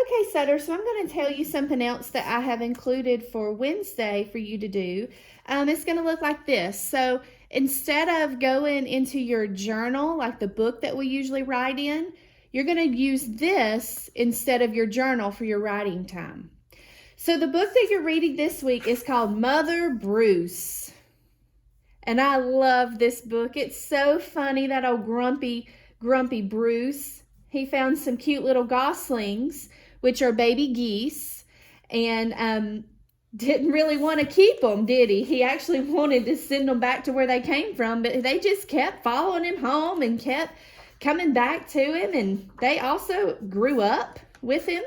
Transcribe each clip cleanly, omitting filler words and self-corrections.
Okay, Sutter, so I'm going to tell you something else that I have included for Wednesday for you to do. It's going to look like this. So instead of going into your journal, like the book that we usually write in, you're going to use this instead of your journal for your writing time. So the book that you're reading this week is called Mother Bruce. And I love this book. It's so funny, that old grumpy Bruce. He found some cute little goslings, which are baby geese, and didn't really want to keep them, did he? He actually wanted to send them back to where they came from, but they just kept following him home and kept coming back to him, and they also grew up with him.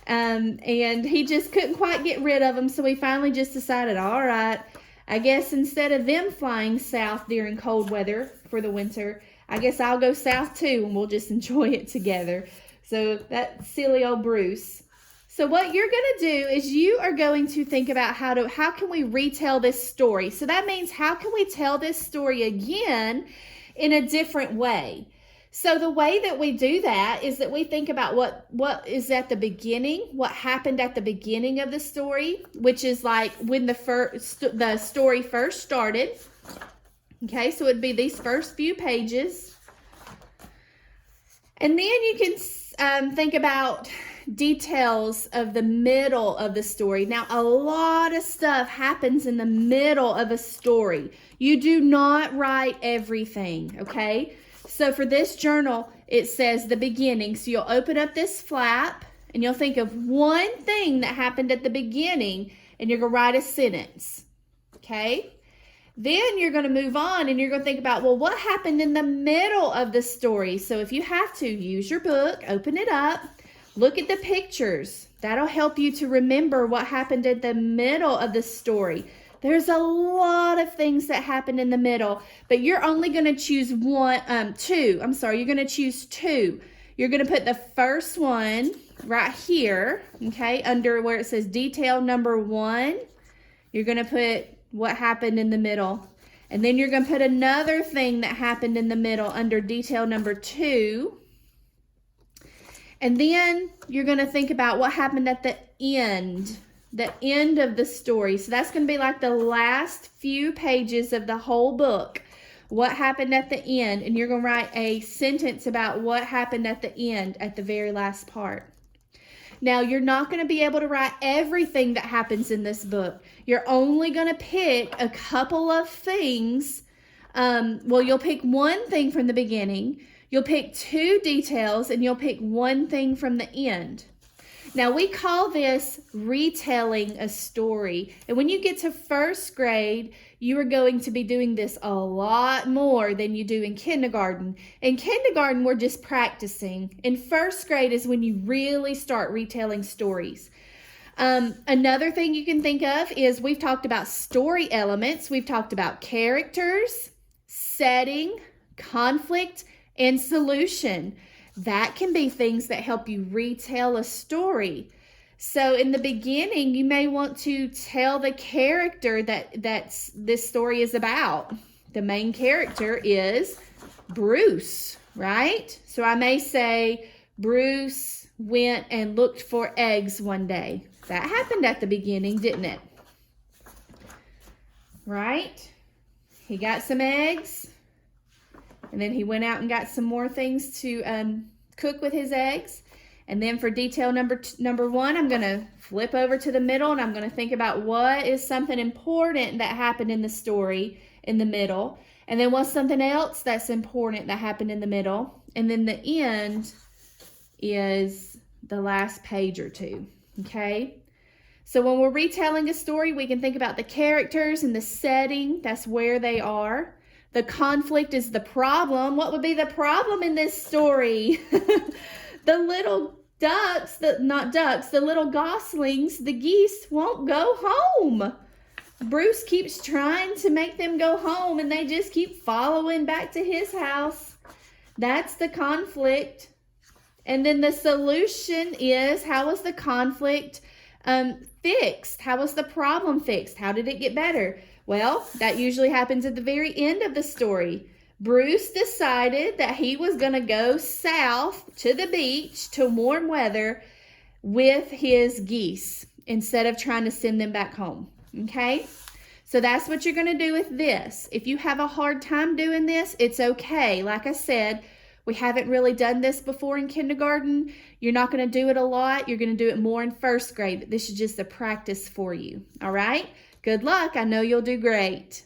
And he just couldn't quite get rid of them, so he finally just decided, all right, I guess instead of them flying south during cold weather for the winter, I guess I'll go south too, and we'll just enjoy it together. So that silly old Bruce. So what you're going to do is you are going to think about how can we retell this story. So that means, how can we tell this story again in a different way? So the way that we do that is that we think about what is at the beginning, what happened at the beginning of the story, which is like when the story first started. Okay, so it'd be these first few pages. And then you can think about details of the middle of the story. Now, a lot of stuff happens in the middle of a story. You do not write everything, okay? So for this journal, it says the beginning. So you'll open up this flap and you'll think of one thing that happened at the beginning, and you're going to write a sentence, okay? Then you're going to move on and you're going to think about, well, what happened in the middle of the story? So if you have to, use your book, open it up, look at the pictures. That'll help you to remember what happened at the middle of the story. There's a lot of things that happen in the middle, but you're only going to choose two. You're going to choose two. You're going to put the first one right here, okay, under where it says detail number 1. You're going to put what happened in the middle. And then you're going to put another thing that happened in the middle under detail number 2. And then you're going to think about what happened at the end of the story. So that's going to be like the last few pages of the whole book. What happened at the end? And you're going to write a sentence about what happened at the end, at the very last part. Now, you're not going to be able to write everything that happens in this book. You're only going to pick a couple of things. You'll pick one thing from the beginning. You'll pick 2 details, and you'll pick one thing from the end. Now, we call this retelling a story. And when you get to first grade, you are going to be doing this a lot more than you do in kindergarten. In kindergarten, we're just practicing. In first grade is when you really start retelling stories. Another thing you can think of is, we've talked about story elements. We've talked about characters, setting, conflict, and solution. That can be things that help you retell a story. So in the beginning, you may want to tell the character that this story is about. The main character is Bruce, right? So I may say, Bruce went and looked for eggs one day. That happened at the beginning, didn't it? Right? He got some eggs. And then he went out and got some more things to cook with his eggs. And then for detail number 1, I'm going to flip over to the middle, and I'm going to think about what is something important that happened in the story in the middle. And then what's something else that's important that happened in the middle. And then the end is the last page or 2. Okay? So when we're retelling a story, we can think about the characters and the setting. That's where they are. The conflict is the problem. What would be the problem in this story? The little the little goslings, the geese, won't go home. Bruce keeps trying to make them go home, and they just keep following back to his house. That's the conflict. And then the solution is, how was the conflict fixed? How was the problem fixed? How did it get better? Well, that usually happens at the very end of the story. Bruce decided that he was going to go south to the beach to warm weather, with his geese instead of trying to send them back home. Okay? So that's what you're going to do with this. If you have a hard time doing this, it's okay. Like I said, we haven't really done this before in kindergarten. You're not going to do it a lot. You're going to do it more in first grade. But this is just a practice for you. All right? Good luck. I know you'll do great.